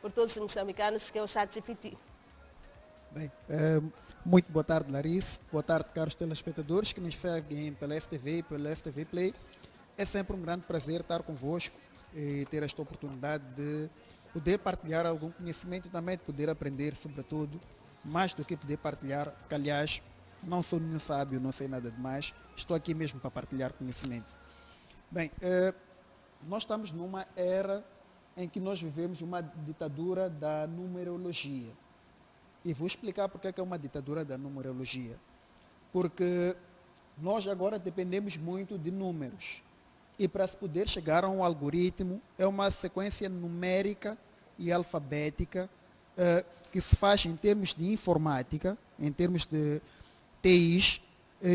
por todos os moçambicanos, que é o ChatGPT. Bem, muito boa tarde, Larissa. Boa tarde, caros telespectadores que nos seguem pela STV e pela STV Play. É sempre um grande prazer estar convosco e ter esta oportunidade de poder partilhar algum conhecimento e também de poder aprender, sobretudo, mais do que poder partilhar, que aliás, não sou nenhum sábio, não sei nada demais, estou aqui mesmo para partilhar conhecimento. Bem, nós estamos numa era em que nós vivemos uma ditadura da numerologia. E vou explicar porque é uma ditadura da numerologia. Porque nós agora dependemos muito de números. E para se poder chegar a um algoritmo, é uma sequência numérica e alfabética que se faz em termos de informática, em termos de TIs,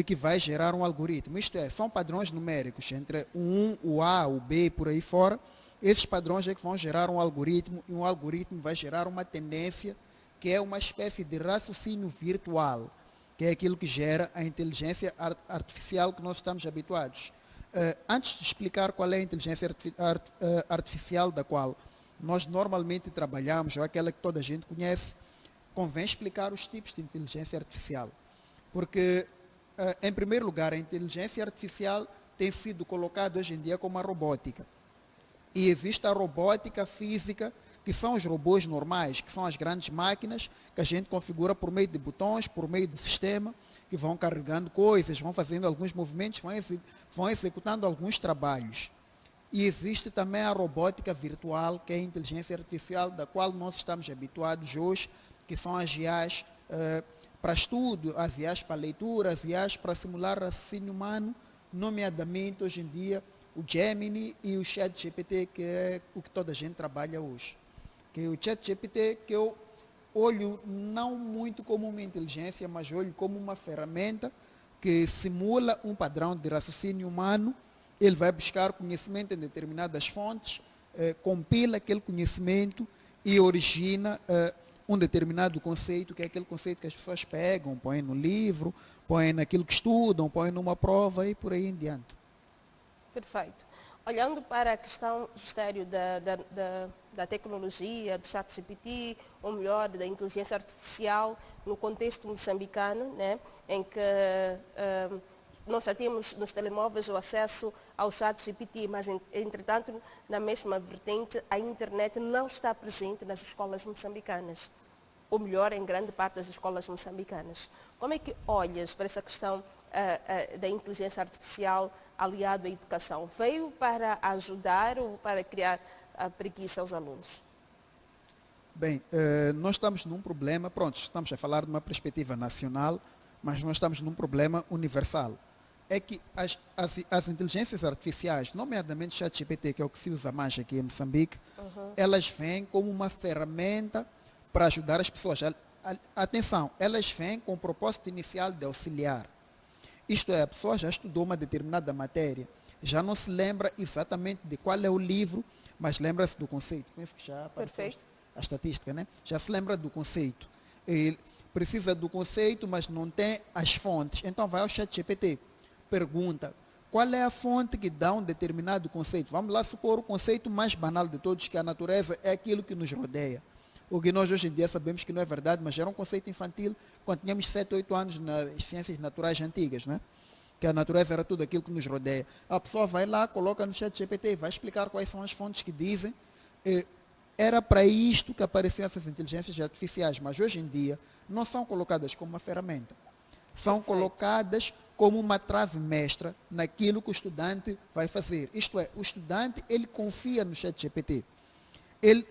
que vai gerar um algoritmo. Isto é, são padrões numéricos, entre o 1, o A, o B, por aí fora. Esses padrões é que vão gerar um algoritmo, e um algoritmo vai gerar uma tendência, que é uma espécie de raciocínio virtual, que é aquilo que gera a inteligência artificial que nós estamos habituados. Antes de explicar qual é a inteligência artificial da qual nós normalmente trabalhamos, ou aquela que toda a gente conhece, convém explicar os tipos de inteligência artificial. Porque, em primeiro lugar, a inteligência artificial tem sido colocada hoje em dia como a robótica. E existe a robótica física, que são os robôs normais, que são as grandes máquinas que a gente configura por meio de botões, por meio de sistema, que vão carregando coisas, vão fazendo alguns movimentos, vão executando alguns trabalhos. E existe também a robótica virtual, que é a inteligência artificial, da qual nós estamos habituados hoje, que são as IAs para estudo, as IAs para leitura, as IAs para simular raciocínio humano, nomeadamente hoje em dia o Gemini e o ChatGPT, que é o que toda a gente trabalha hoje. Que o ChatGPT, que eu olho não muito como uma inteligência, mas olho como uma ferramenta que simula um padrão de raciocínio humano. Ele vai buscar conhecimento em determinadas fontes, compila aquele conhecimento e origina um determinado conceito, que é aquele conceito que as pessoas pegam, põem no livro, põem naquilo que estudam, põem numa prova e por aí em diante. Perfeito. Olhando para a questão sério da tecnologia, do ChatGPT, ou melhor, da inteligência artificial, no contexto moçambicano, né, em que nós já temos nos telemóveis o acesso ao ChatGPT, mas, entretanto, na mesma vertente, a internet não está presente nas escolas moçambicanas, ou melhor, em grande parte das escolas moçambicanas. Como é que olhas para esta questão da inteligência artificial aliado à educação? Veio para ajudar ou para criar a preguiça aos alunos? Bem, nós estamos num problema, pronto, estamos a falar de uma perspectiva nacional, mas nós estamos num problema universal. É que as inteligências artificiais, nomeadamente o ChatGPT, que é o que se usa mais aqui em Moçambique, elas vêm como uma ferramenta para ajudar as pessoas. Atenção, elas vêm com o propósito inicial de auxiliar. Isto é, a pessoa já estudou uma determinada matéria, já não se lembra exatamente de qual é o livro, mas lembra-se do conceito. Penso que já apareceu a estatística, né? Já se lembra do conceito. Ele precisa do conceito, mas não tem as fontes. Então vai ao ChatGPT, pergunta qual é a fonte que dá um determinado conceito. Vamos lá supor o conceito mais banal de todos, que a natureza é aquilo que nos rodeia. O que nós hoje em dia sabemos que não é verdade, mas era um conceito infantil quando tínhamos 7, 8 anos nas ciências naturais antigas, né? Que a natureza era tudo aquilo que nos rodeia. A pessoa vai lá, coloca no ChatGPT e vai explicar quais são as fontes que dizem. Era para isto que apareciam essas inteligências artificiais, mas hoje em dia não são colocadas como uma ferramenta. São colocadas como uma trave mestra naquilo que o estudante vai fazer. Isto é, o estudante, ele confia no ChatGPT. Ele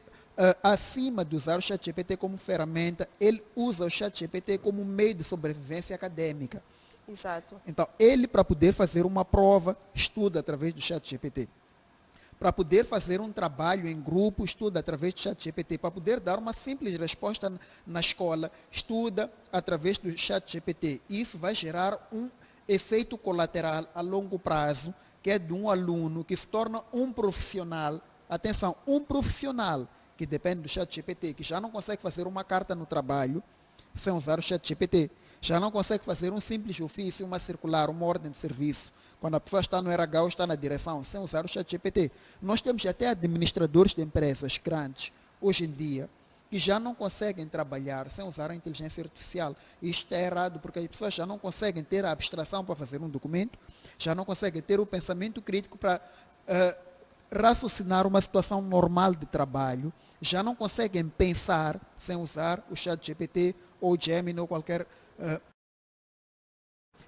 acima de usar o ChatGPT como ferramenta, ele usa o ChatGPT como meio de sobrevivência acadêmica. Exato. Então, ele, para poder fazer uma prova, estuda através do ChatGPT. Para poder fazer um trabalho em grupo, estuda através do ChatGPT. Para poder dar uma simples resposta na escola, estuda através do ChatGPT. E isso vai gerar um efeito colateral a longo prazo, que é de um aluno que se torna um profissional. Atenção, um profissional que depende do ChatGPT, que já não consegue fazer uma carta no trabalho sem usar o ChatGPT, já não consegue fazer um simples ofício, uma circular, uma ordem de serviço, quando a pessoa está no RH ou está na direção, sem usar o ChatGPT. Nós temos até administradores de empresas grandes hoje em dia que já não conseguem trabalhar sem usar a inteligência artificial. Isto é errado porque as pessoas já não conseguem ter a abstração para fazer um documento, já não conseguem ter o pensamento crítico para raciocinar uma situação normal de trabalho, já não conseguem pensar sem usar o ChatGPT ou o Gemini ou qualquer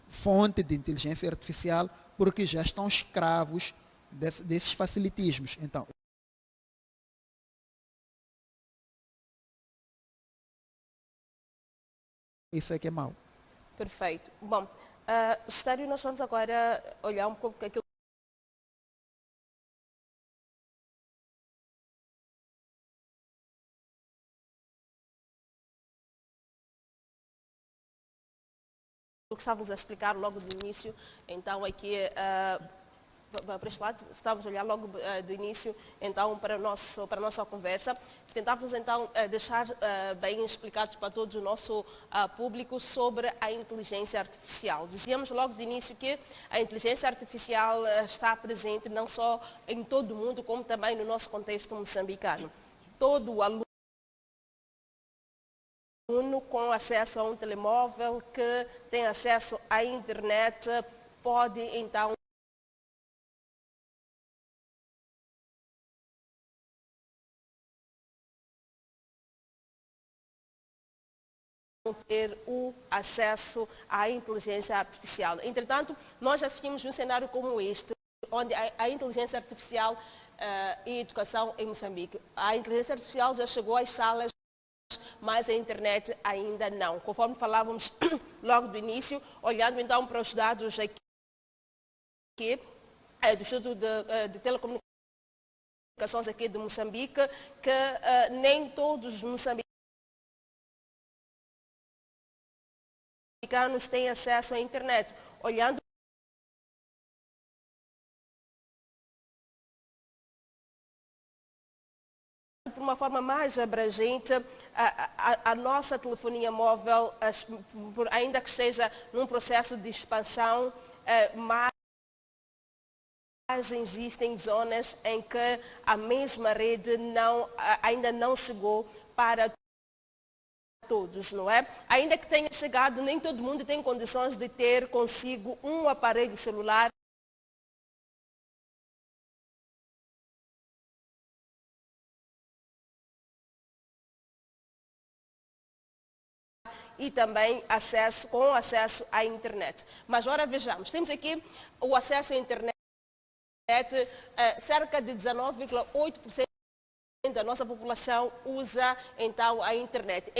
fonte de inteligência artificial, porque já estão escravos desses facilitismos. Então, isso é que é mau. Perfeito. Bom, Estário, nós vamos agora olhar um pouco aquilo que estávamos a explicar logo do início. Então, aqui, para este lado, estávamos a olhar logo do início, então, para a nossa conversa. Tentávamos, então, deixar bem explicados para todo o nosso público sobre a inteligência artificial. Dizíamos logo de início que a inteligência artificial está presente não só em todo o mundo, como também no nosso contexto moçambicano. Todo o aluno com acesso a um telemóvel, que tem acesso à internet, pode então ter o acesso à inteligência artificial. Entretanto, nós assistimos um cenário como este, onde a inteligência artificial e educação em Moçambique. A inteligência artificial já chegou às salas, mas a internet ainda não. Conforme falávamos logo do início, olhando então para os dados aqui do Instituto de Telecomunicações aqui de Moçambique, que nem todos os moçambicanos têm acesso à internet. Olhando de uma forma mais abrangente, a nossa telefonia móvel, ainda que esteja num processo de expansão, mas existem zonas em que a mesma rede ainda não chegou para todos, não é? Ainda que tenha chegado, nem todo mundo tem condições de ter consigo um aparelho celular e também com acesso à internet. Mas ora vejamos, temos aqui o acesso à internet, cerca de 19,8% da nossa população usa então a internet.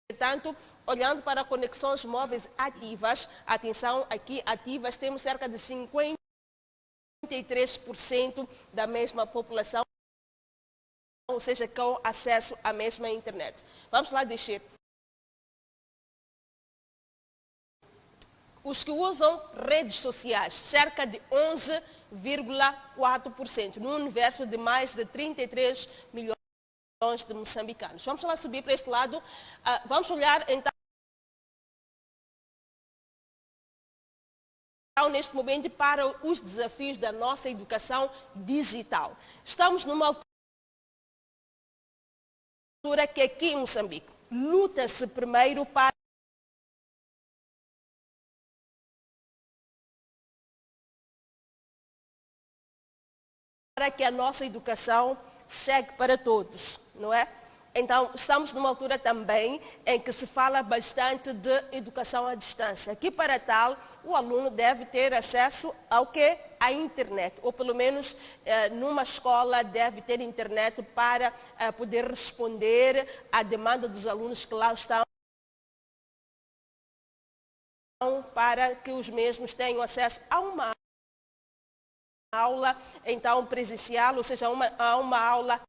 Entretanto, olhando para conexões móveis ativas, atenção aqui, ativas, temos cerca de 53% da mesma população, ou seja, com acesso à mesma internet. Vamos lá descer. Os que usam redes sociais, cerca de 11,4%, no universo de mais de 33 milhões de moçambicanos. Vamos lá subir para este lado. Vamos olhar então neste momento para os desafios da nossa educação digital. Estamos numa altura que aqui em Moçambique luta-se primeiro para que a nossa educação chegue para todos, não é? Então, estamos numa altura também em que se fala bastante de educação à distância. Aqui, para tal, o aluno deve ter acesso ao quê? À internet, ou pelo menos numa escola deve ter internet para poder responder à demanda dos alunos que lá estão, para que os mesmos tenham acesso a uma aula então presencial, ou seja, a uma aula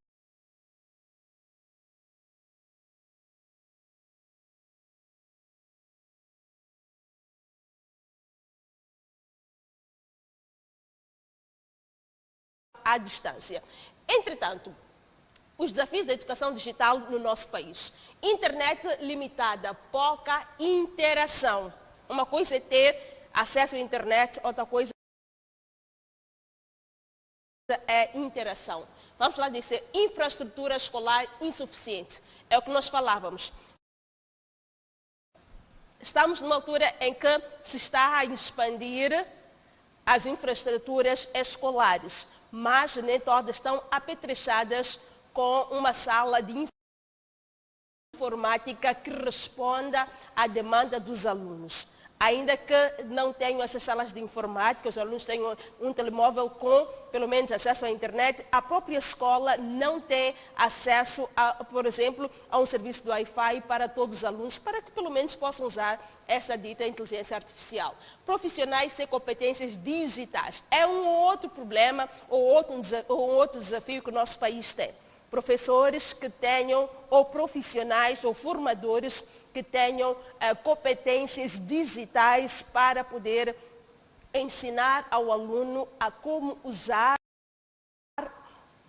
à distância. Entretanto, os desafios da educação digital no nosso país. Internet limitada, pouca interação. Uma coisa é ter acesso à internet, outra coisa é interação. vamos lá dizer, infraestrutura escolar insuficiente. É o que nós falávamos. Estamos numa altura em que se está a expandir as infraestruturas escolares, mas nem todas estão apetrechadas com uma sala de informática que responda à demanda dos alunos. Ainda que não tenham essas salas de informática, os alunos tenham um telemóvel com, pelo menos, acesso à internet, a própria escola não tem acesso, por exemplo, a um serviço do Wi-Fi para todos os alunos, para que pelo menos possam usar esta dita inteligência artificial. Profissionais sem competências digitais. É um outro problema ou outro desafio que o nosso país tem. Professores que tenham, ou profissionais, ou formadores que tenham competências digitais para poder ensinar ao aluno a como usar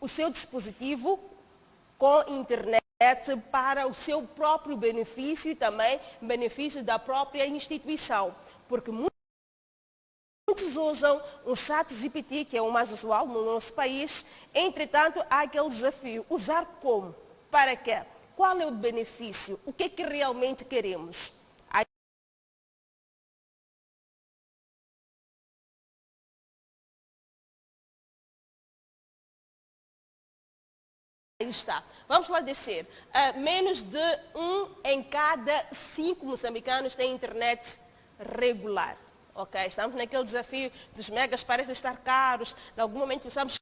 o seu dispositivo com internet para o seu próprio benefício e também benefício da própria instituição. Porque muitos usam o ChatGPT, que é o mais usual no nosso país, entretanto há aquele desafio, usar como? Para quê? Qual é o benefício? O que é que realmente queremos? Aí está. Vamos lá descer. Menos de 1 em cada 5 moçambicanos tem internet regular. Ok? Estamos naquele desafio dos megas, parecem estar caros. Em algum momento pensamos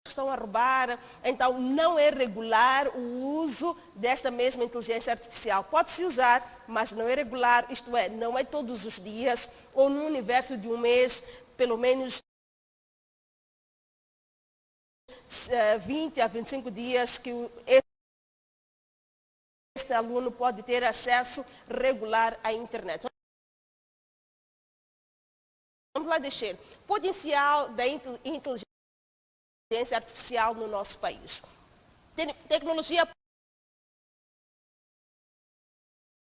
estão a roubar, então não é regular o uso desta mesma inteligência artificial. Pode-se usar, mas não é regular, isto é, não é todos os dias ou no universo de um mês, pelo menos 20 a 25 dias que este aluno pode ter acesso regular à internet. Vamos lá descer. Potencial da inteligência artificial no nosso país. Tecnologia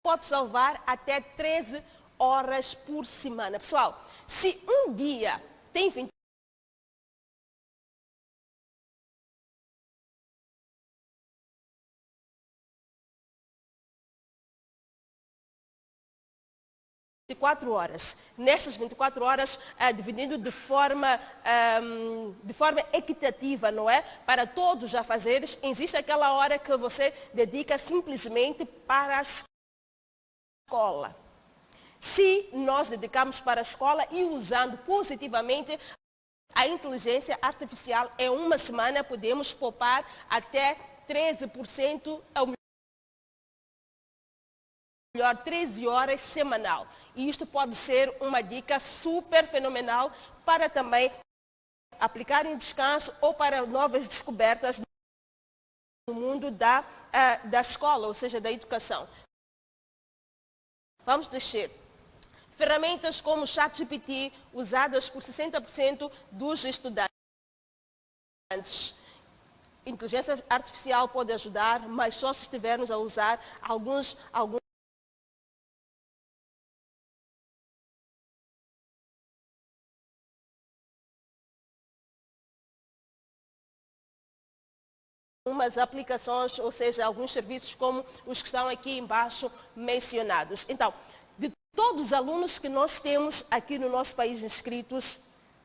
pode salvar até 13 horas por semana. Pessoal, se um dia tem 24 horas. Nestas 24 horas, dividindo de forma equitativa, não é? Para todos os afazeres, existe aquela hora que você dedica simplesmente para a escola. Se nós dedicamos para a escola e usando positivamente a inteligência artificial, em uma semana podemos poupar até 13% ao melhor 13 horas semanal. E isto pode ser uma dica super fenomenal para também aplicar em descanso ou para novas descobertas no mundo da escola, ou seja, da educação. Vamos descer. Ferramentas como o ChatGPT, usadas por 60% dos estudantes. Inteligência artificial pode ajudar, mas só se estivermos a usar algumas aplicações, ou seja, alguns serviços como os que estão aqui embaixo mencionados. Então, de todos os alunos que nós temos aqui no nosso país inscritos,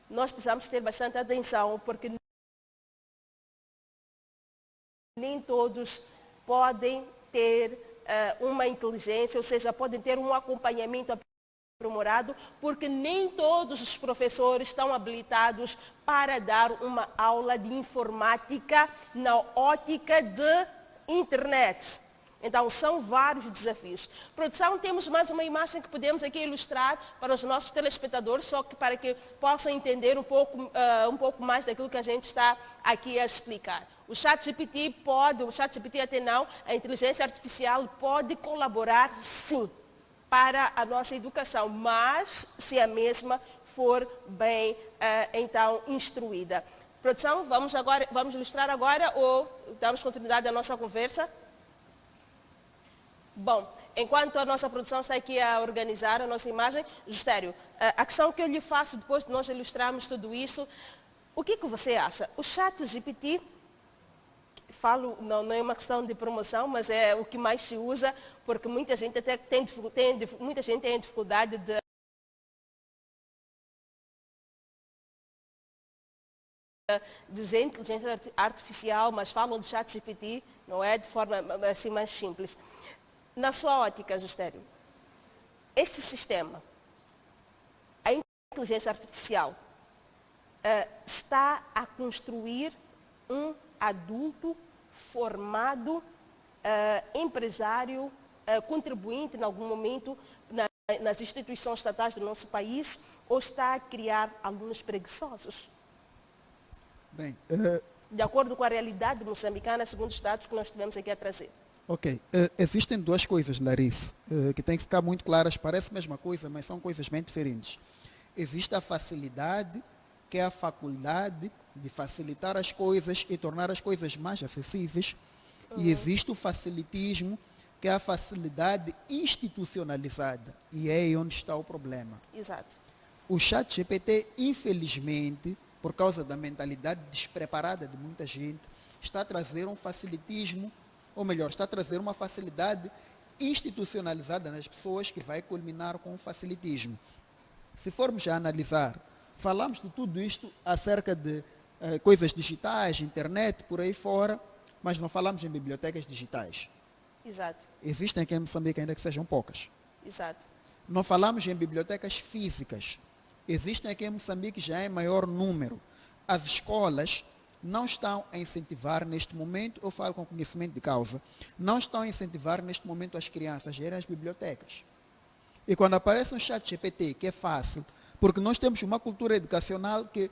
nós precisamos ter bastante atenção, porque nem todos podem ter uma inteligência, ou seja, podem ter um acompanhamento aprimorado, porque nem todos os professores estão habilitados para dar uma aula de informática na ótica de internet. Então, são vários desafios. Produção, temos mais uma imagem que podemos aqui ilustrar para os nossos telespectadores, só que para que possam entender um pouco mais daquilo que a gente está aqui a explicar. O ChatGPT até não, a inteligência artificial pode colaborar, sim, para a nossa educação, mas se a mesma for bem, então, instruída. Produção, vamos ilustrar agora ou damos continuidade à nossa conversa? Bom, enquanto a nossa produção está aqui a organizar a nossa imagem, Justério, a questão que eu lhe faço depois de nós ilustrarmos tudo isso, o que você acha? O ChatGPT, falo, não é uma questão de promoção, mas é o que mais se usa, porque muita gente até muita gente tem dificuldade de dizer inteligência artificial, mas falam de ChatGPT, não é? De forma assim mais simples. Na sua ótica, Justério, este sistema, a inteligência artificial, está a construir um adulto formado, empresário, contribuinte em algum momento nas instituições estatais do nosso país, ou está a criar alunos preguiçosos? Bem, de acordo com a realidade moçambicana, segundo os dados que nós tivemos aqui a trazer. Ok. Existem duas coisas, Larissa, que têm que ficar muito claras. Parece a mesma coisa, mas são coisas bem diferentes. Existe a facilidade, que é a faculdade de facilitar as coisas e tornar as coisas mais acessíveis. E existe o facilitismo, que é a facilidade institucionalizada. E é aí onde está o problema. Exato. O ChatGPT, infelizmente, por causa da mentalidade despreparada de muita gente, está a trazer um facilitismo, ou melhor, está a trazer uma facilidade institucionalizada nas pessoas que vai culminar com o facilitismo. Se formos a analisar, falamos de tudo isto acerca de coisas digitais, internet, por aí fora, mas não falamos em bibliotecas digitais. Exato. Existem aqui em Moçambique ainda que sejam poucas. Exato. Não falamos em bibliotecas físicas. Existem aqui em Moçambique já em maior número. As escolas não estão a incentivar neste momento, eu falo com conhecimento de causa, não estão a incentivar neste momento as crianças a irem às bibliotecas. E quando aparece um ChatGPT, que é fácil, porque nós temos uma cultura educacional que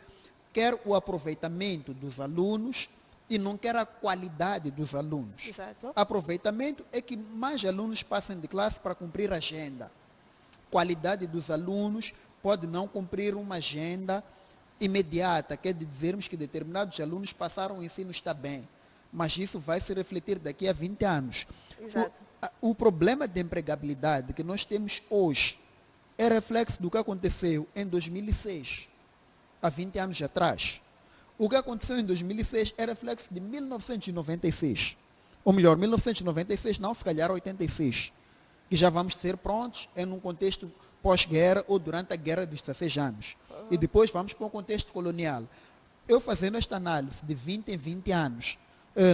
quer o aproveitamento dos alunos e não quer a qualidade dos alunos. Exato. Aproveitamento é que mais alunos passem de classe para cumprir a agenda. Qualidade dos alunos pode não cumprir uma agenda imediata, quer dizermos que determinados alunos passaram o ensino, está bem, mas isso vai se refletir daqui a 20 anos. Exato. O problema de empregabilidade que nós temos hoje é reflexo do que aconteceu em 2006, há 20 anos atrás. O que aconteceu em 2006 é reflexo de 1996, ou melhor, 1996 não, se calhar 86, que já vamos ser prontos em um contexto pós-guerra ou durante a guerra dos 16 anos. E depois vamos para um contexto colonial. Eu fazendo esta análise de 20 em 20 anos,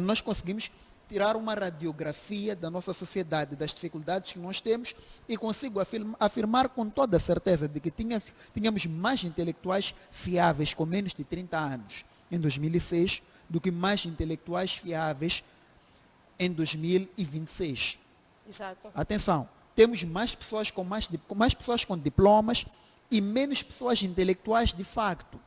nós conseguimos tirar uma radiografia da nossa sociedade, das dificuldades que nós temos, e consigo afirmar com toda a certeza de que tínhamos mais intelectuais fiáveis com menos de 30 anos em 2006 do que mais intelectuais fiáveis em 2026. Exato. Atenção, temos mais pessoas mais pessoas com diplomas e menos pessoas intelectuais de facto.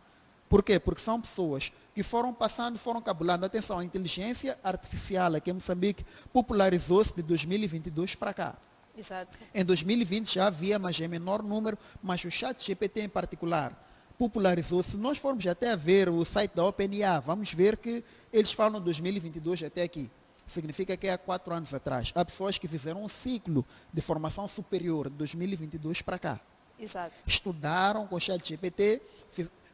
Por quê? Porque são pessoas que foram passando, foram cabulando. Atenção, a inteligência artificial aqui em Moçambique popularizou-se de 2022 para cá. Exato. Em 2020 já havia, mas em menor número, mas o ChatGPT em particular popularizou-se. Se nós formos até a ver o site da OpenAI, vamos ver que eles falam 2022 até aqui. Significa que há 4 anos atrás. Há pessoas que fizeram um ciclo de formação superior de 2022 para cá. Exato. Estudaram com o ChatGPT,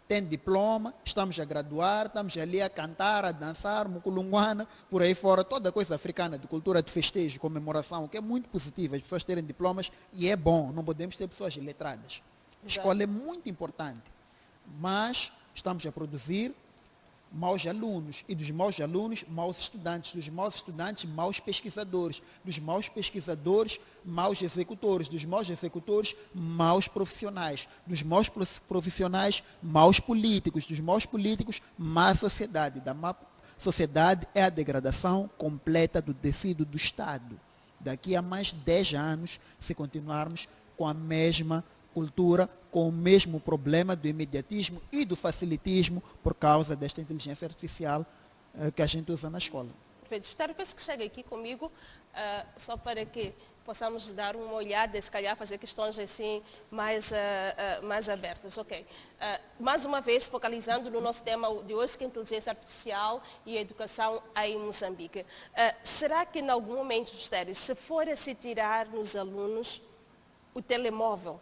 têm diploma, estamos a graduar, estamos ali a cantar, a dançar, muculunguana, por aí fora, toda coisa africana, de cultura de festejo, comemoração, que é muito positivo, as pessoas terem diplomas, e é bom, não podemos ter pessoas iletradas. A escola é muito importante, mas estamos a produzir maus alunos, e dos maus alunos, maus estudantes, dos maus estudantes, maus pesquisadores, dos maus pesquisadores, maus executores, dos maus executores, maus profissionais, dos maus profissionais, maus políticos, dos maus políticos, má sociedade. Da má sociedade é a degradação completa do tecido do Estado. Daqui a mais 10 anos, se continuarmos com a mesma cultura, com o mesmo problema do imediatismo e do facilitismo por causa desta inteligência artificial que a gente usa na escola. Perfeito. Esther, penso que chega aqui comigo só para que possamos dar uma olhada e se calhar fazer questões assim mais abertas. Ok. Mais uma vez, focalizando no nosso tema de hoje, que é a inteligência artificial e a educação em Moçambique. Será que em algum momento, Justério, se for a se tirar nos alunos o telemóvel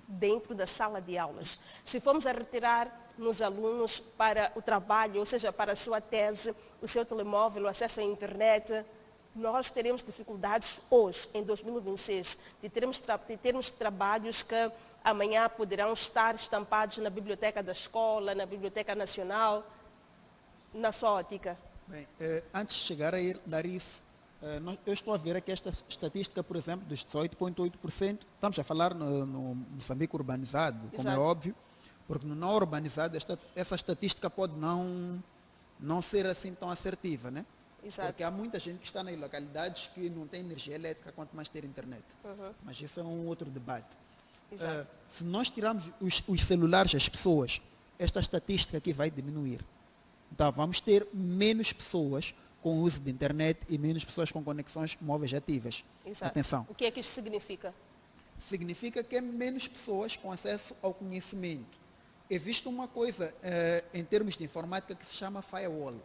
dentro da sala de aulas, se formos a retirar nos alunos para o trabalho, ou seja, para a sua tese, o seu telemóvel, o acesso à internet, nós teremos dificuldades hoje, em 2026, de termos trabalhos que amanhã poderão estar estampados na biblioteca da escola, na biblioteca nacional, na sua ótica. Bem, antes de chegar aí, Larissa, eu estou a ver aqui esta estatística, por exemplo, dos 18,8%. Estamos a falar no Moçambique urbanizado, como é óbvio, porque no não urbanizado essa estatística pode não ser assim tão assertiva, né? Exato. Porque há muita gente que está nas localidades que não tem energia elétrica, quanto mais ter internet. Mas isso é um outro debate. Se nós tirarmos os celulares das pessoas, esta estatística aqui vai diminuir. Então vamos ter menos pessoas com uso de internet e menos pessoas com conexões móveis ativas. Exato. Atenção. O que é que isso significa? Significa que é menos pessoas com acesso ao conhecimento. Existe uma coisa em termos de informática que se chama firewall.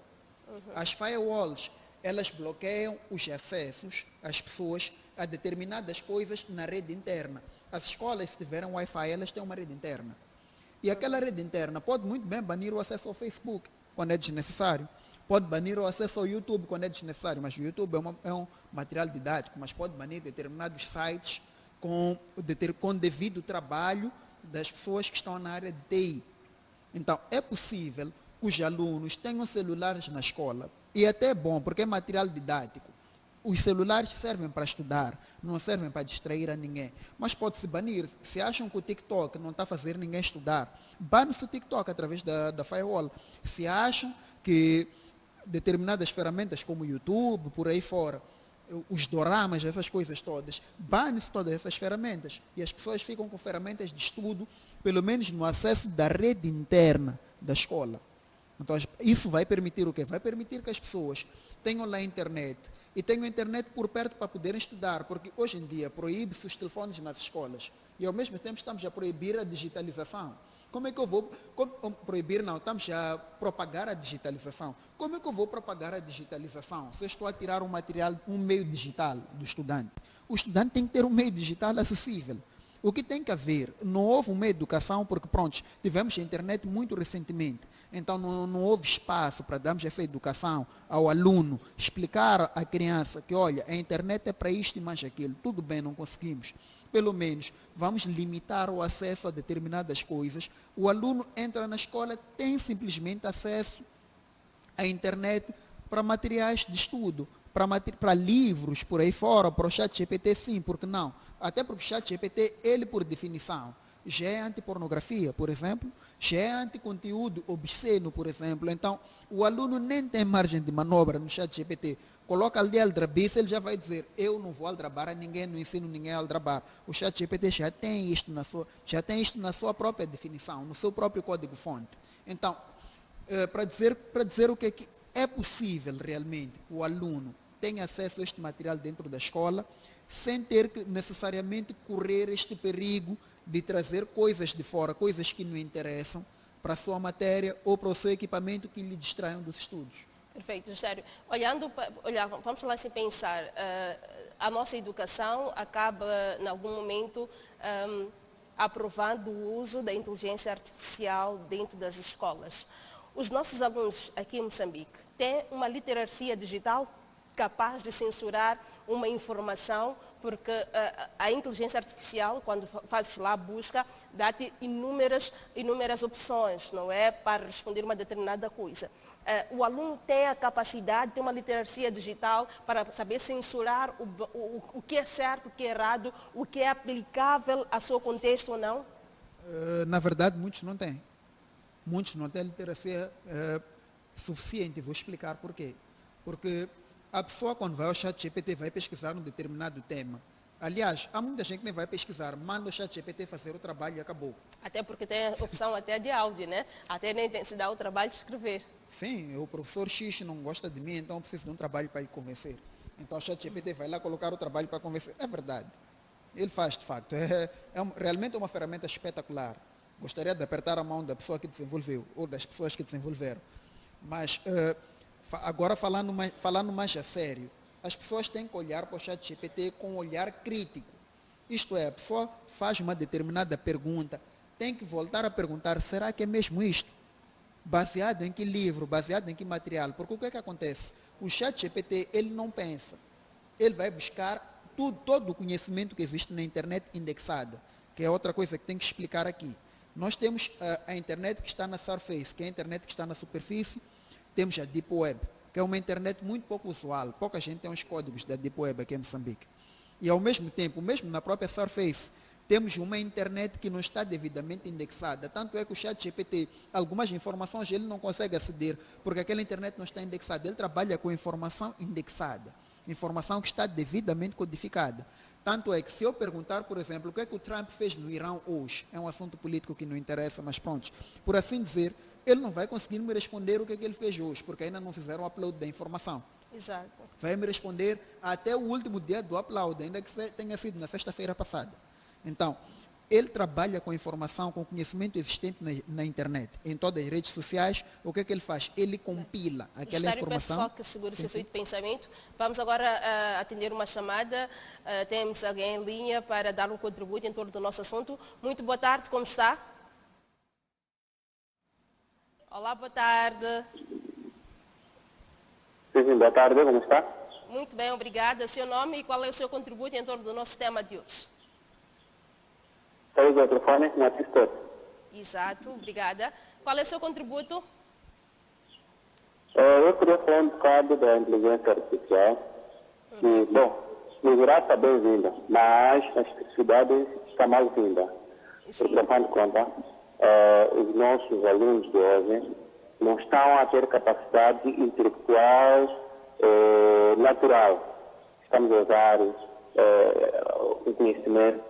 As firewalls, elas bloqueiam os acessos às pessoas a determinadas coisas na rede interna. As escolas, se tiverem Wi-Fi, elas têm uma rede interna. E aquela rede interna pode muito bem banir o acesso ao Facebook, quando é desnecessário. Pode banir o acesso ao YouTube, quando é desnecessário. Mas o YouTube é um material didático, mas pode banir determinados sites com devido trabalho das pessoas que estão na área de TI. Então, é possível que os alunos tenham celulares na escola, e até é bom, porque é material didático. Os celulares servem para estudar, não servem para distrair a ninguém. Mas pode-se banir. Se acham que o TikTok não está a fazer ninguém estudar, bane-se o TikTok através da firewall. Se acham que determinadas ferramentas como o YouTube, por aí fora, os doramas, essas coisas todas, bane-se todas essas ferramentas. E as pessoas ficam com ferramentas de estudo, pelo menos no acesso da rede interna da escola. Então, isso vai permitir o quê? Vai permitir que as pessoas tenham lá a internet e tenham a internet por perto para poderem estudar, porque hoje em dia proíbe-se os telefones nas escolas e ao mesmo tempo estamos a proibir a digitalização. Como é que eu vou proibir? Não, estamos a propagar a digitalização. Como é que eu vou propagar a digitalização se eu estou a tirar um meio digital do estudante? O estudante tem que ter um meio digital acessível. O que tem que haver? Não houve uma educação, porque pronto, tivemos a internet muito recentemente, então não houve espaço para darmos essa educação ao aluno, explicar à criança que, olha, a internet é para isto e mais aquilo. Tudo bem, não conseguimos. Pelo menos vamos limitar o acesso a determinadas coisas. O aluno entra na escola, tem simplesmente acesso à internet para materiais de estudo, para livros por aí fora, para o ChatGPT, sim, porque não? Até porque o ChatGPT, ele por definição, já é antipornografia, por exemplo, já é anticonteúdo obsceno, por exemplo. Então, o aluno nem tem margem de manobra no ChatGPT. Coloca ali aldrabice, ele já vai dizer, eu não vou aldrabar a ninguém, não ensino ninguém a aldrabar. O ChatGPT já tem isto na sua própria definição, no seu próprio código-fonte. Então, para dizer o que é possível realmente que o aluno tenha acesso a este material dentro da escola, sem ter que necessariamente correr este perigo de trazer coisas de fora, coisas que não interessam para a sua matéria ou para o seu equipamento que lhe distraiam dos estudos. Perfeito, sério. Vamos lá assim pensar, a nossa educação acaba, em algum momento, aprovando o uso da inteligência artificial dentro das escolas. Os nossos alunos aqui em Moçambique têm uma literacia digital capaz de censurar uma informação, porque a inteligência artificial, quando fazes lá a busca, dá-te inúmeras opções, não é, para responder uma determinada coisa. O aluno tem a capacidade, tem uma literacia digital para saber censurar o que é certo, o que é errado, o que é aplicável ao seu contexto ou não? Na verdade, muitos não têm. Muitos não têm literacia suficiente. Vou explicar por quê. Porque a pessoa, quando vai ao ChatGPT, vai pesquisar um determinado tema. Aliás, há muita gente que nem vai pesquisar, manda o ChatGPT fazer o trabalho e acabou. Até porque tem a opção até de áudio, né? Até nem se dá o trabalho de escrever. Sim, o professor X não gosta de mim, então eu preciso de um trabalho para lhe convencer. Então o ChatGPT vai lá colocar o trabalho para convencer. É verdade. Ele faz, de facto. Realmente uma ferramenta espetacular. Gostaria de apertar a mão da pessoa que desenvolveu, ou das pessoas que desenvolveram. Mas, agora falando mais a sério, as pessoas têm que olhar para o ChatGPT com um olhar crítico. Isto é, a pessoa faz uma determinada pergunta, tem que voltar a perguntar, será que é mesmo isto? Baseado em que livro, baseado em que material? Porque o que é que acontece? O ChatGPT, ele não pensa. Ele vai buscar todo o conhecimento que existe na internet indexada, que é outra coisa que tem que explicar aqui. Nós temos a internet que está na surface, que é a internet que está na superfície. Temos a Deep Web, que é uma internet muito pouco usual. Pouca gente tem os códigos da Deep Web aqui em Moçambique. E ao mesmo tempo, mesmo na própria surface, temos uma internet que não está devidamente indexada. Tanto é que o ChatGPT, algumas informações ele não consegue aceder, porque aquela internet não está indexada. Ele trabalha com informação indexada, informação que está devidamente codificada. Tanto é que se eu perguntar, por exemplo, o que é que o Trump fez no Irão hoje, é um assunto político que não interessa, mas pronto, por assim dizer, ele não vai conseguir me responder o que é que ele fez hoje, porque ainda não fizeram o upload da informação. Exato. Vai me responder até o último dia do upload, ainda que tenha sido na sexta-feira passada. Então, ele trabalha com informação, com conhecimento existente na internet, em todas as redes sociais. O que é que ele faz? Ele compila aquela informação. Peço só que segure o seu fio de pensamento. Vamos agora atender uma chamada. Temos alguém em linha para dar um contributo em torno do nosso assunto. Muito boa tarde, como está? Olá, boa tarde. Sim, boa tarde, como está? Muito bem, obrigada. Seu nome e qual é o seu contributo em torno do nosso tema de hoje? Sou o microfone, Matheus. Exato, obrigada. Qual é o seu contributo? Eu queria falar um bocado da inteligência artificial. Que, bom, melhorar está bem-vinda, mas a especificidade está mal-vinda. Porque, afinal de contas, os nossos alunos de hoje não estão a ter capacidade intelectual natural. Estamos a usar o conhecimento.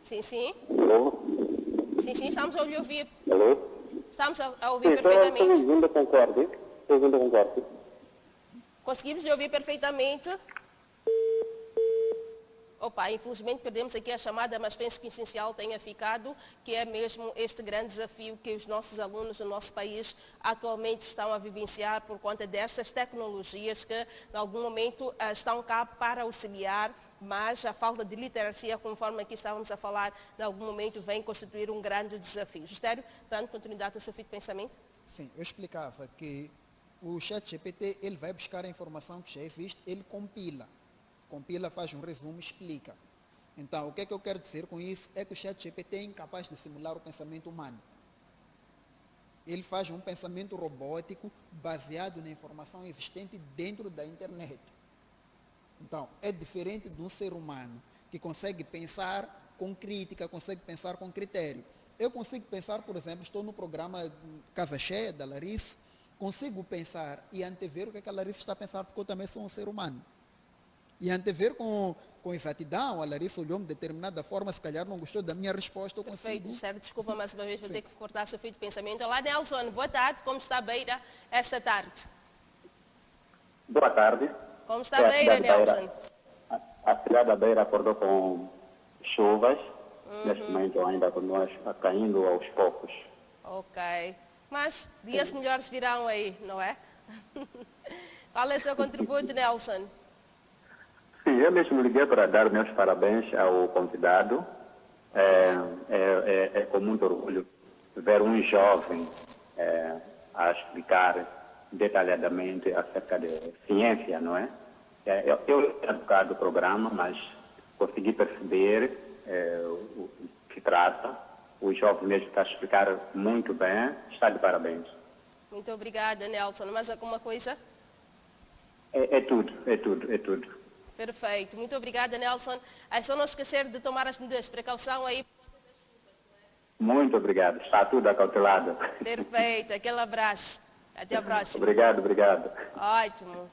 Sim, sim. Alô? Sim, estamos a lhe ouvir. Alô? Estamos a ouvir Sim, perfeitamente. estou ouvindo, concordo. Conseguimos lhe ouvir perfeitamente. Opa, infelizmente perdemos aqui a chamada, mas penso que o essencial tenha ficado, que é mesmo este grande desafio que os nossos alunos do nosso país atualmente estão a vivenciar por conta destas tecnologias que, em algum momento, estão cá para auxiliar, mas a falta de literacia, conforme aqui estávamos a falar, em algum momento vem constituir um grande desafio. Justério, dando continuidade ao seu fio de pensamento? Sim, eu explicava que o ChatGPT, ele vai buscar a informação que já existe, ele compila, faz um resumo, explica. Então, o que é que eu quero dizer com isso? É que o ChatGPT é incapaz de simular o pensamento humano. Ele faz um pensamento robótico baseado na informação existente dentro da internet. Então, é diferente de um ser humano que consegue pensar com crítica, consegue pensar com critério. Eu consigo pensar, por exemplo, estou no programa Casa Cheia, da Larissa, consigo pensar e antever o que a Larissa está a pensar, porque eu também sou um ser humano. E antever com exatidão, a Larissa olhou-me de determinada forma, se calhar não gostou da minha resposta, eu consigo... Perfeito, certo. Desculpa mais uma vez, vou ter que cortar seu fio de pensamento. Olá, Nelson, boa tarde, como está a Beira esta tarde? Boa tarde. Como está a Beira, Nelson? A cidade da Beira acordou com chuvas, neste momento ainda continua caindo aos poucos. Ok, mas dias melhores virão aí, não é? Qual é o seu contributo, Nelson? Sim, eu mesmo liguei para dar meus parabéns ao convidado. É com muito orgulho ver um jovem a explicar detalhadamente acerca de ciência, não é? Eu tinha tocado o programa, mas consegui perceber o que se trata. O jovem mesmo está a explicar muito bem. Está de parabéns. Muito obrigada, Nelson. Mais alguma coisa? É tudo. Perfeito. Muito obrigada, Nelson. É só não esquecer de tomar as medidas de precaução aí. Muito obrigado. Está tudo acautelado. Perfeito. Aquele abraço. Até a próxima. Obrigado. Ótimo.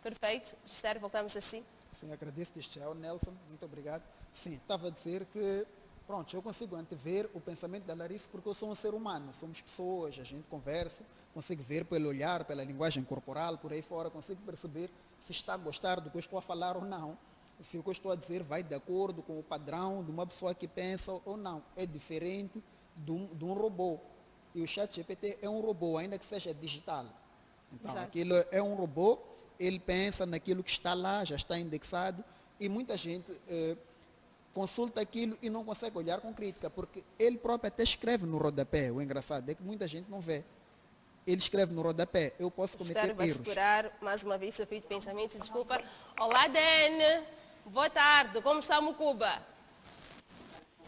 Perfeito. Justério, voltamos assim. Sim, agradeço desde já ao Nelson. Muito obrigado. Sim, estava a dizer que Pronto, eu consigo antever o pensamento da Larissa porque eu sou um ser humano, somos pessoas, a gente conversa, consigo ver pelo olhar, pela linguagem corporal, por aí fora, consigo perceber se está a gostar do que eu estou a falar ou não, se o que eu estou a dizer vai de acordo com o padrão de uma pessoa que pensa ou não. É diferente de um robô. E o ChatGPT é um robô, ainda que seja digital. Então, Exato. aquilo é um robô, ele pensa naquilo que está lá, já está indexado, e muita gente consulta aquilo e não consegue olhar com crítica, porque ele próprio até escreve no rodapé. O engraçado é que muita gente não vê. Ele escreve no rodapé, eu posso cometer Vai erros. segurar mais uma vez o seu filho de pensamento. Desculpa. Olá, Dan. Boa tarde. Como está Mucuba?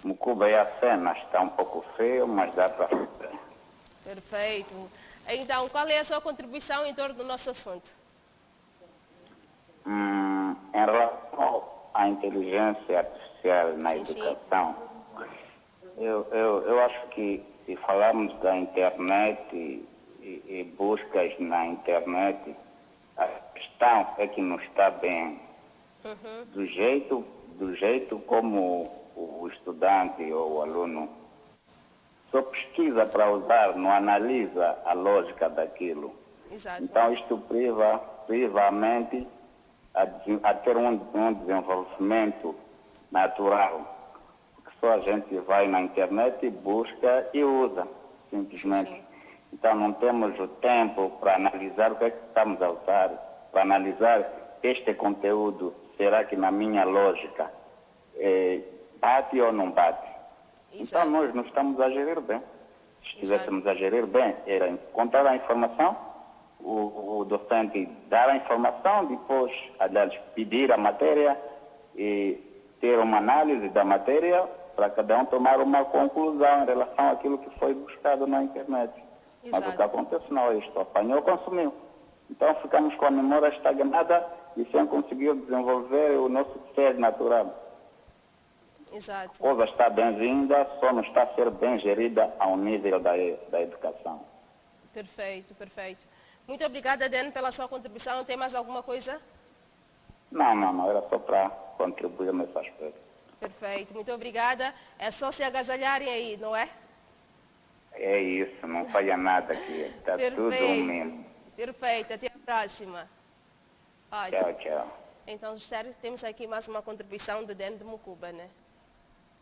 Mucuba e a cena está um pouco feio, mas dá para fazer. Perfeito. Então, qual é a sua contribuição em torno do nosso assunto? Em relação à inteligência artificial na Sim, sim. educação, eu acho que se falarmos da internet e buscas na internet, a questão é que não está bem. Do jeito como o estudante ou o aluno só pesquisa para usar, não analisa a lógica daquilo. Exato. Então isto priva a mente a ter um desenvolvimento natural. Porque só a gente vai na internet, busca e usa, simplesmente. Sim. Então não temos o tempo para analisar o que é que estamos a usar, para analisar este conteúdo, será que na minha lógica bate ou não bate? Exato. Então nós não estamos a gerir bem. Se Exato. estivéssemos a gerir bem, era encontrar a informação, o docente dar a informação, depois, aliás, pedir a matéria e ter uma análise da matéria para cada um tomar uma conclusão em relação àquilo que foi buscado na internet. Mas o que Exato. acontece não é isto, apanhou, consumiu. Então ficamos com a memória estagnada e sem conseguir desenvolver o nosso ser natural. Exato. A coisa está bem-vinda, só não está a ser bem gerida ao nível da educação. Perfeito, perfeito. Muito obrigada, Dan, pela sua contribuição. Tem mais alguma coisa? Não, era só para contribuir nesse aspecto. Perfeito, muito obrigada. É só se agasalharem aí, não é? É isso, não falha nada aqui, está tudo mesmo. Perfeito, até a próxima. Ótimo. Tchau. Então, sério, temos aqui mais uma contribuição do Dan de Mucuba, né?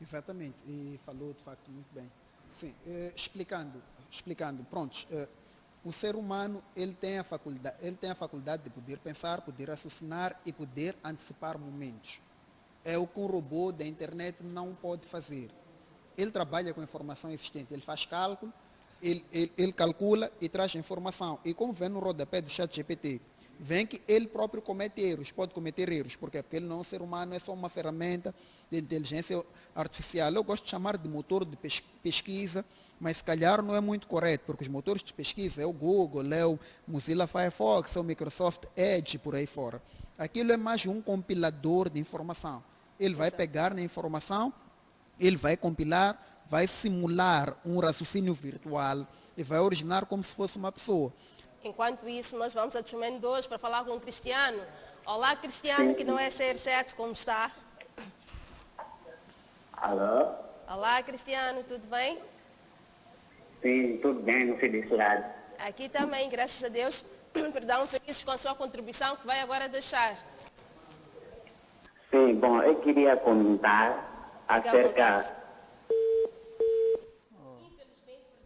Exatamente, e falou de facto muito bem. Sim, explicando, pronto, o ser humano ele tem a faculdade de poder pensar, poder raciocinar e poder antecipar momentos. É o que um robô da internet não pode fazer. Ele trabalha com informação existente, ele faz cálculo, ele calcula e traz informação. E como vem no rodapé do ChatGPT, vem que ele próprio comete erros, pode cometer erros. Por quê? Porque ele não é um ser humano, é só uma ferramenta de inteligência artificial. Eu gosto de chamar de motor de pesquisa, mas se calhar não é muito correto, porque os motores de pesquisa é o Google, é o Mozilla Firefox, é o Microsoft Edge, por aí fora. Aquilo é mais um compilador de informação. Ele vai pegar na informação, ele vai compilar, vai simular um raciocínio virtual e vai originar como se fosse uma pessoa. Enquanto isso, nós vamos a Tchumene 2 para falar com o Cristiano. Olá, Cristiano, que não é CR7, como está? Alô? Olá, Cristiano, tudo bem? Sim, tudo bem, não sei desse lado. Aqui também, graças a Deus. Perdão, felizes com a sua contribuição que vai agora deixar. Sim, bom, eu queria comentar acerca...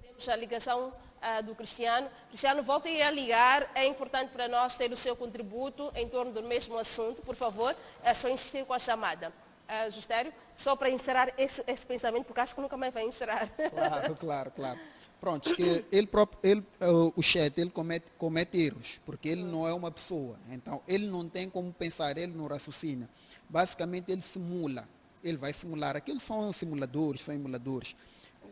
Temos a ligação do Cristiano. Cristiano, volte a ligar. É importante para nós ter o seu contributo em torno do mesmo assunto. Por favor, é só insistir com a chamada. Justério, só para encerrar esse pensamento, porque acho que nunca mais vai encerrar. Claro. Pronto, que o chat ele comete erros, porque ele não é uma pessoa. Então, ele não tem como pensar, ele não raciocina. Basicamente, ele simula. Ele vai simular. Aquilo são emuladores.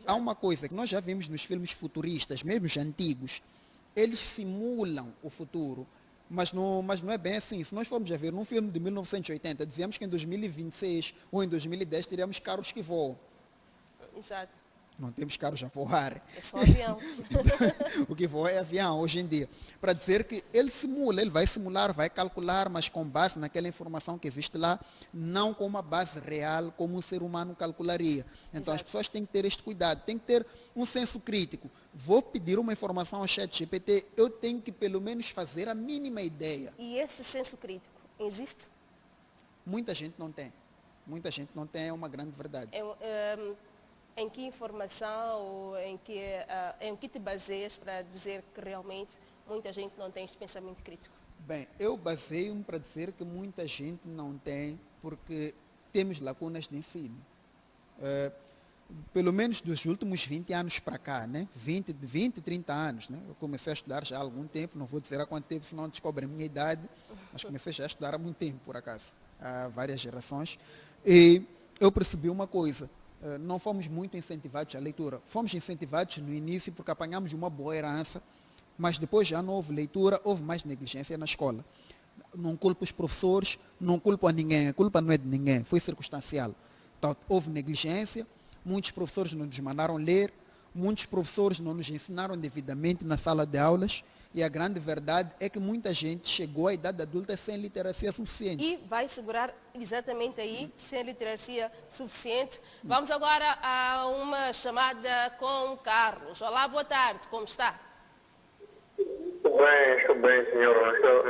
Há uma coisa que nós já vimos nos filmes futuristas, mesmo os antigos, eles simulam o futuro, mas não é bem assim. Se nós formos a ver num filme de 1980, dizemos que em 2026 ou em 2010 teríamos carros que voam. Exato. não temos carros a voar. É só avião. O que voa é avião hoje em dia. Para dizer que ele simula, ele vai simular, vai calcular, mas com base naquela informação que existe lá, não com uma base real, como um ser humano calcularia. Então as pessoas têm que ter este cuidado, têm que ter um senso crítico. Vou pedir uma informação ao ChatGPT, eu tenho que pelo menos fazer a mínima ideia. E esse senso crítico existe? Muita gente não tem. Muita gente não tem, é uma grande verdade. Em que informação ou em que te baseias para dizer que realmente muita gente não tem este pensamento crítico? Bem, eu baseio-me para dizer que muita gente não tem porque temos lacunas de ensino. Pelo menos dos últimos 20 anos para cá, né? 20, 30 anos. Né? Eu comecei a estudar já há algum tempo, não vou dizer há quanto tempo, senão descobre a minha idade, mas comecei já a estudar há muito tempo, por acaso, há várias gerações. E eu percebi uma coisa, não fomos muito incentivados à leitura. Fomos incentivados no início porque apanhamos uma boa herança, mas depois já não houve leitura, houve mais negligência na escola. Não culpo os professores, não culpo a ninguém, a culpa não é de ninguém, foi circunstancial. Então, houve negligência, muitos professores não nos mandaram ler, muitos professores não nos ensinaram devidamente na sala de aulas, e a grande verdade é que muita gente chegou à idade adulta sem literacia suficiente. E vai segurar exatamente aí, sem literacia suficiente. Vamos agora a uma chamada com Carlos. Olá, boa tarde, como está? Estou bem, senhor.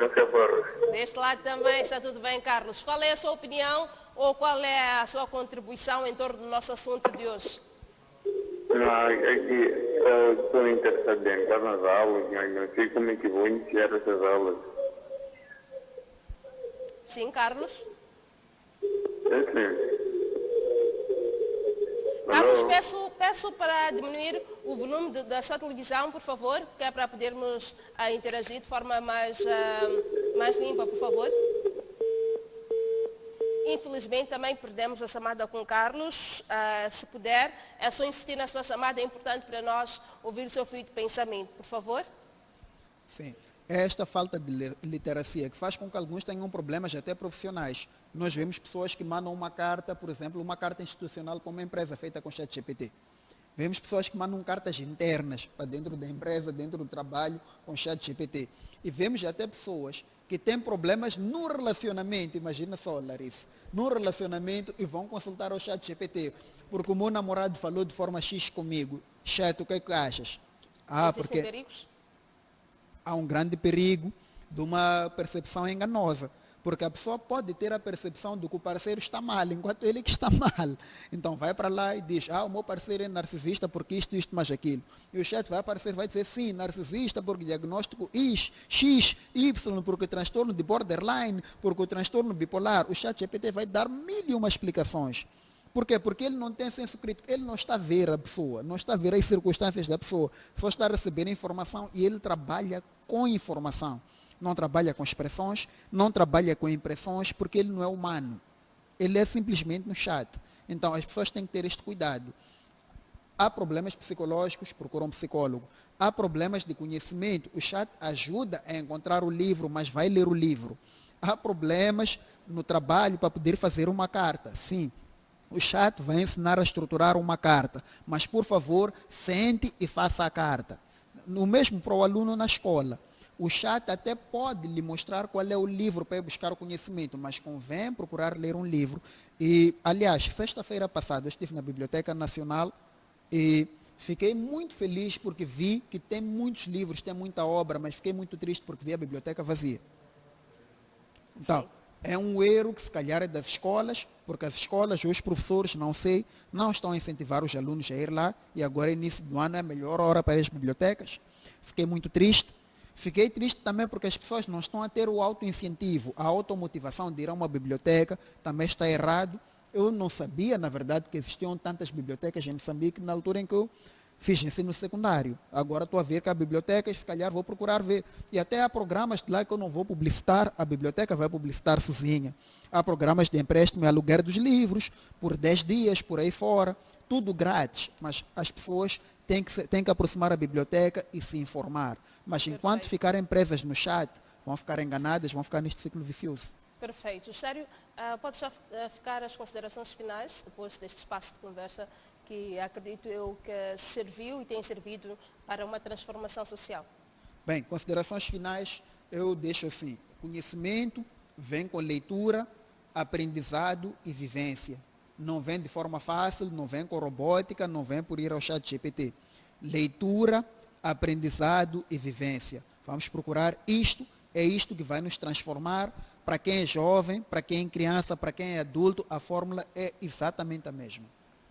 Não sei por. Deste lado também está tudo bem, Carlos. Qual é a sua opinião ou qual é a sua contribuição em torno do nosso assunto de hoje? Não, é que estou interessado em entrar nas aulas, mas não sei como é que vou iniciar essas aulas. Sim, Carlos? É sim. Carlos, peço para diminuir o volume da sua televisão, por favor, que é para podermos interagir de forma mais limpa, por favor. Infelizmente também perdemos a chamada com Carlos. Se puder, é só insistir na sua chamada, é importante para nós ouvir o seu fio de pensamento, por favor. Sim. É esta falta de literacia que faz com que alguns tenham problemas até profissionais. Nós vemos pessoas que mandam uma carta, por exemplo, uma carta institucional para uma empresa feita com ChatGPT. Vemos pessoas que mandam cartas internas para dentro da empresa, dentro do trabalho, com ChatGPT. E vemos até pessoas que têm problemas no relacionamento, imagina só, Larissa, no relacionamento e vão consultar o ChatGPT, porque o meu namorado falou de forma X comigo. Chat, o que é que achas? Existem perigos? Há um grande perigo de uma percepção enganosa, porque a pessoa pode ter a percepção de que o parceiro está mal, enquanto ele que está mal. Então vai para lá e diz, o meu parceiro é narcisista porque isto, mais aquilo. E o chat vai aparecer, vai dizer, sim, narcisista porque diagnóstico X, Y, porque transtorno de borderline, porque o transtorno bipolar. O chat GPT vai dar 1001 explicações. Por quê? Porque ele não tem senso crítico, ele não está a ver a pessoa, não está a ver as circunstâncias da pessoa, só está a receber informação e ele trabalha com informação. Não trabalha com expressões, não trabalha com impressões, porque ele não é humano. Ele é simplesmente no chat. Então, as pessoas têm que ter este cuidado. Há problemas psicológicos, procura um psicólogo. Há problemas de conhecimento, o chat ajuda a encontrar o livro, mas vai ler o livro. Há problemas no trabalho para poder fazer uma carta, sim. O chat vai ensinar a estruturar uma carta, mas, por favor, sente e faça a carta. O mesmo para o aluno na escola. O chat até pode lhe mostrar qual é o livro para ir buscar o conhecimento, mas convém procurar ler um livro. E, aliás, sexta-feira passada eu estive na Biblioteca Nacional e fiquei muito feliz porque vi que tem muitos livros, tem muita obra, mas fiquei muito triste porque vi a biblioteca vazia. Então, é um erro que se calhar é das escolas, porque as escolas ou os professores, não sei, não estão a incentivar os alunos a ir lá e agora, início do ano, é a melhor hora para ir às bibliotecas. Fiquei muito triste. Fiquei triste também porque as pessoas não estão a ter o autoincentivo, a automotivação de ir a uma biblioteca, também está errado. Eu não sabia, na verdade, que existiam tantas bibliotecas em Moçambique na altura em que eu fiz ensino secundário. Agora estou a ver que há bibliotecas, se calhar vou procurar ver. E até há programas de lá que eu não vou publicitar, a biblioteca vai publicitar sozinha. Há programas de empréstimo e aluguer dos livros, por 10 dias, por aí fora, tudo grátis, mas as pessoas têm que aproximar a biblioteca e se informar. Mas enquanto ficarem presas no chat, vão ficar enganadas, vão ficar neste ciclo vicioso. Perfeito. Sério, pode já ficar as considerações finais, depois deste espaço de conversa que acredito eu que serviu e tem servido para uma transformação social? Bem, considerações finais, eu deixo assim, conhecimento vem com leitura, aprendizado e vivência. Não vem de forma fácil, não vem com robótica, não vem por ir ao chat GPT. Leitura, aprendizado e vivência. Vamos procurar isto, é isto que vai nos transformar. Para quem é jovem, para quem é criança, para quem é adulto, a fórmula é exatamente a mesma.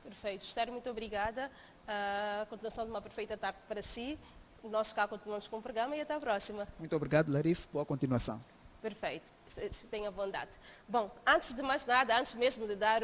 Perfeito. Esther, muito obrigada. A continuação de uma perfeita tarde para si. Nós cá continuamos com o programa e até a próxima. Muito obrigado, Larissa. Boa continuação. Perfeito. Tenha bondade. Bom, antes de mais nada, antes mesmo de dar